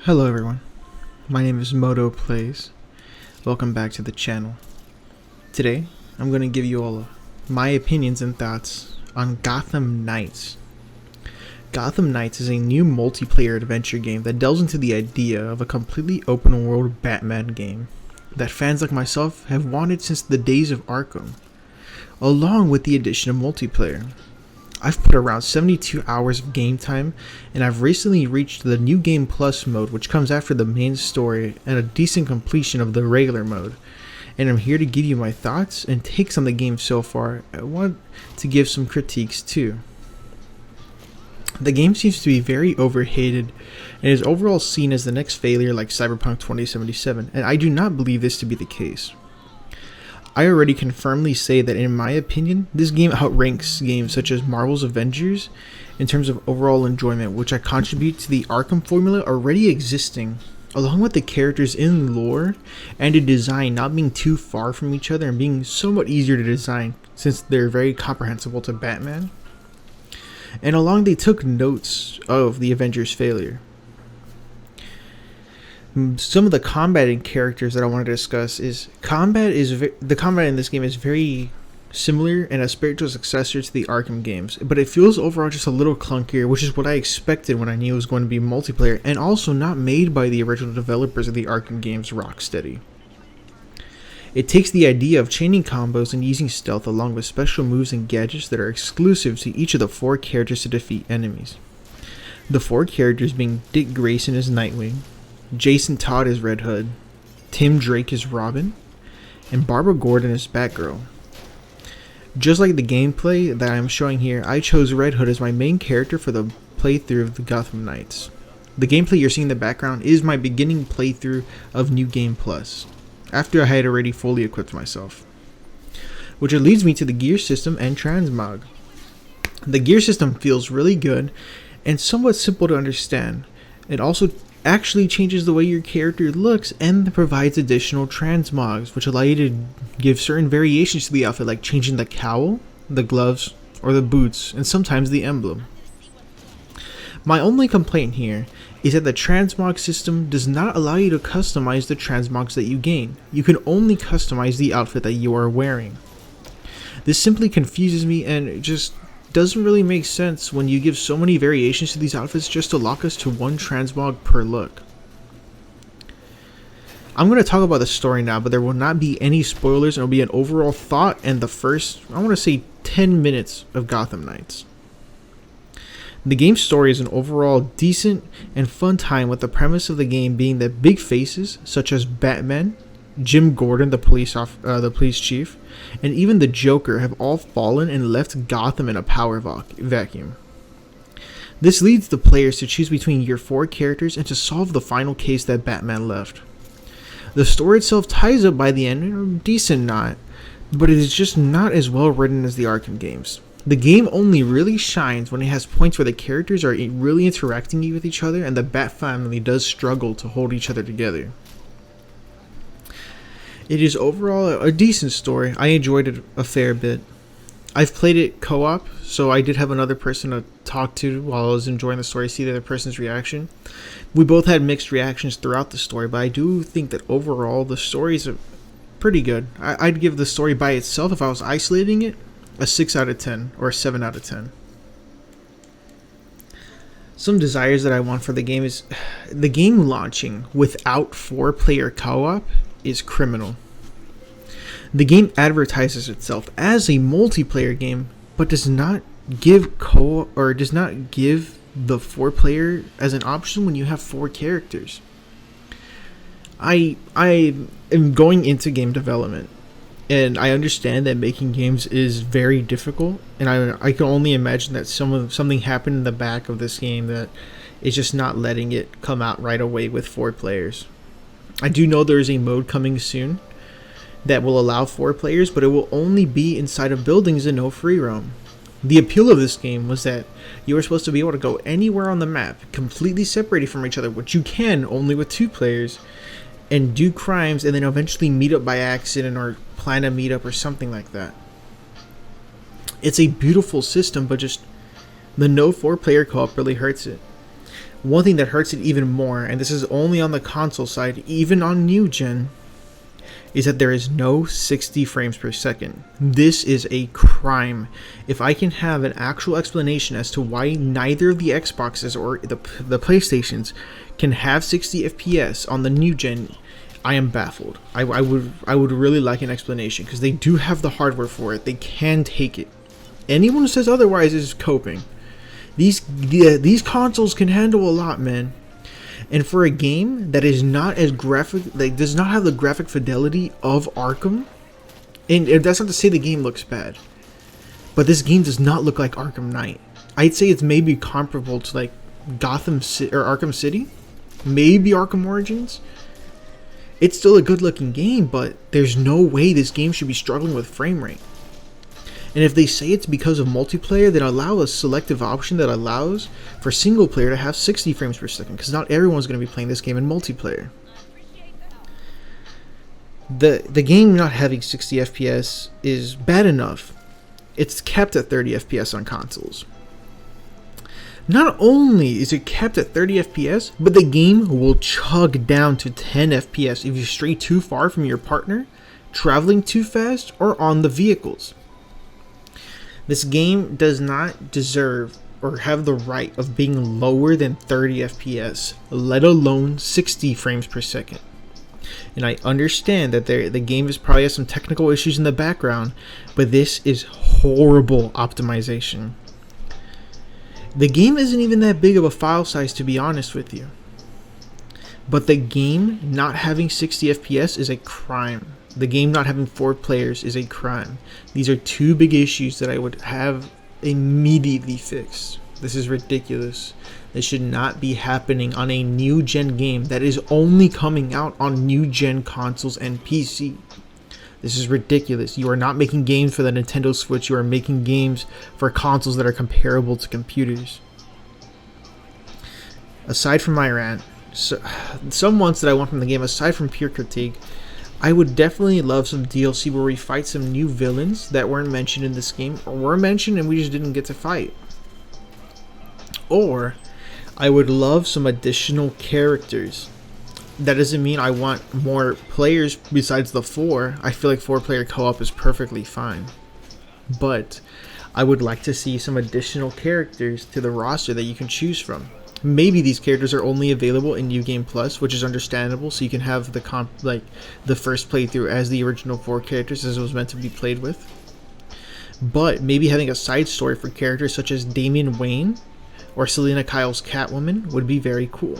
Hello everyone, my name is Moto Plays. Welcome back to the channel. Today, I'm going to give you all my opinions and thoughts on Gotham Knights. Gotham Knights is a new multiplayer adventure game that delves into the idea of a completely open world Batman game that fans like myself have wanted since the days of Arkham, along with the addition of multiplayer. I've put around 72 hours of game time, and I've recently reached the New Game Plus mode, which comes after the main story and a decent completion of the regular mode. And I'm here to give you my thoughts and takes on the game so far. I want to give some critiques too. The game seems to be very overhated and is overall seen as the next failure like Cyberpunk 2077, and I do not believe this to be the case. I already can firmly say that in my opinion, this game outranks games such as Marvel's Avengers in terms of overall enjoyment, which I contribute to the Arkham formula already existing, along with the characters in lore and the design not being too far from each other and being somewhat easier to design since they're very comprehensible to Batman. And along they took notes of the Avengers' failure. Some of the combat and characters that I want to discuss is the combat in this game is very similar and a spiritual successor to the Arkham games, but it feels overall just a little clunkier, which is what I expected when I knew it was going to be multiplayer, and also not made by the original developers of the Arkham games, Rocksteady. It takes the idea of chaining combos and using stealth along with special moves and gadgets that are exclusive to each of the four characters to defeat enemies. The four characters being Dick Grayson as Nightwing, Jason Todd is Red Hood, Tim Drake is Robin, and Barbara Gordon is Batgirl. Just like the gameplay that I am showing here, I chose Red Hood as my main character for the playthrough of the Gotham Knights. The gameplay you're seeing in the background is my beginning playthrough of New Game Plus, after I had already fully equipped myself. Which leads me to the gear system and transmog. The gear system feels really good and somewhat simple to understand. It also actually changes the way your character looks and provides additional transmogs, which allow you to give certain variations to the outfit, like changing the cowl, the gloves, or the boots, and sometimes the emblem. My only complaint here is that the transmog system does not allow you to customize the transmogs that you gain. You can only customize the outfit that you are wearing. This simply confuses me and it just doesn't really make sense when you give so many variations to these outfits just to lock us to one transmog per look. I'm going to talk about the story now, but there will not be any spoilers, and it will be an overall thought and the first, I want to say, 10 minutes of Gotham Knights. The game's story is an overall decent and fun time, with the premise of the game being that big faces such as Batman, Jim Gordon, the police chief, and even the Joker have all fallen and left Gotham in a power vacuum. This leads the players to choose between your four characters and to solve the final case that Batman left. The story itself ties up by the end in a decent knot, but it is just not as well written as the Arkham games. The game only really shines when it has points where the characters are really interacting with each other and the Bat family does struggle to hold each other together. It is overall a decent story. I enjoyed it a fair bit. I've played it co-op, so I did have another person to talk to while I was enjoying the story, see the other person's reaction. We both had mixed reactions throughout the story, but I do think that overall the story is pretty good. I'd give the story by itself, if I was isolating it, a 6 out of 10 or a 7 out of 10. Some desires that I want for the game is the game launching without 4-player co-op is criminal. The game advertises itself as a multiplayer game, but does not give does not give the 4-player as an option when you have 4 characters. I am going into game development, and I understand that making games is very difficult, and I can only imagine that something happened in the back of this game that is just not letting it come out right away with 4 players. I do know there is a mode coming soon that will allow 4 players, but it will only be inside of buildings and no free roam. The appeal of this game was that you were supposed to be able to go anywhere on the map, completely separated from each other, which you can only with 2 players, and do crimes and then eventually meet up by accident or plan a meetup or something like that. It's a beautiful system, but just the no 4-player co-op really hurts it. One thing that hurts it even more, and this is only on the console side, even on new gen, is that there is no 60 frames per second. This is a crime. If I can have an actual explanation as to why neither of the Xboxes or the PlayStations can have 60 FPS on the new gen, I am baffled. I would really like an explanation, because they do have the hardware for it. They can take it. Anyone who says otherwise is coping. These consoles can handle a lot, man. And for a game that is not as graphic, like does not have the graphic fidelity of Arkham, and that's not to say the game looks bad, but this game does not look like Arkham Knight. I'd say it's maybe comparable to like Gotham City or Arkham City, maybe Arkham Origins. It's still a good looking game, but there's no way this game should be struggling with frame rate. And if they say it's because of multiplayer, then allow a selective option that allows for single player to have 60 frames per second, because not everyone's going to be playing this game in multiplayer. The game not having 60 FPS is bad enough. It's kept at 30 FPS on consoles. Not only is it kept at 30 FPS, but the game will chug down to 10 FPS if you stray too far from your partner, traveling too fast, or on the vehicles. This game does not deserve or have the right of being lower than 30 FPS, let alone 60 frames per second. And I understand that the game is probably has some technical issues in the background, but this is horrible optimization. The game isn't even that big of a file size, to be honest with you. But the game not having 60 FPS is a crime. The game not having 4 players is a crime. These are two big issues that I would have immediately fixed. This is ridiculous. This should not be happening on a new gen game that is only coming out on new gen consoles and PC. This is ridiculous. You are not making games for the Nintendo Switch. You are making games for consoles that are comparable to computers. Aside from my rant, some wants that I want from the game, aside from pure critique, I would definitely love some DLC where we fight some new villains that weren't mentioned in this game, or were mentioned and we just didn't get to fight. Or I would love some additional characters. That doesn't mean I want more players besides the 4. I feel like 4-player co-op is perfectly fine. But I would like to see some additional characters to the roster that you can choose from. Maybe these characters are only available in New Game Plus, which is understandable, so you can have the first playthrough as the original 4 characters as it was meant to be played with. But maybe having a side story for characters such as Damian Wayne or Selena Kyle's Catwoman would be very cool.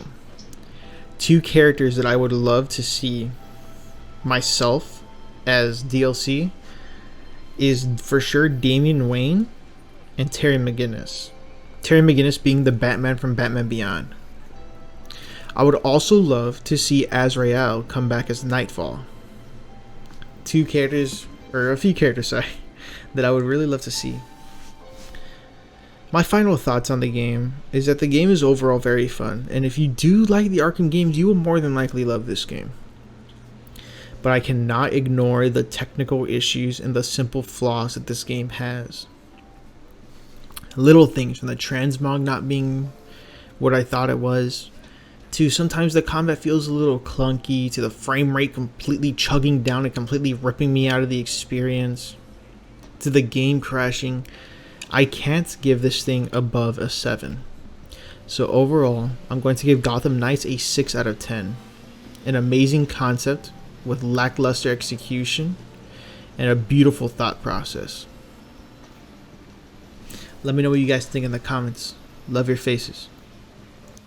2 characters that I would love to see myself as DLC is for sure Damian Wayne and Terry McGinnis. Terry McGinnis being the Batman from Batman Beyond. I would also love to see Azrael come back as Nightfall. 2 characters, or a few characters, sorry, that I would really love to see. My final thoughts on the game is that the game is overall very fun, and if you do like the Arkham games, you will more than likely love this game. But I cannot ignore the technical issues and the simple flaws that this game has. Little things, from the transmog not being what I thought it was, to sometimes the combat feels a little clunky, to the frame rate completely chugging down and completely ripping me out of the experience, to the game crashing. I can't give this thing above a 7. So overall, I'm going to give Gotham Knights a 6 out of 10. An amazing concept with lackluster execution and a beautiful thought process. Let me know what you guys think in the comments. Love your faces.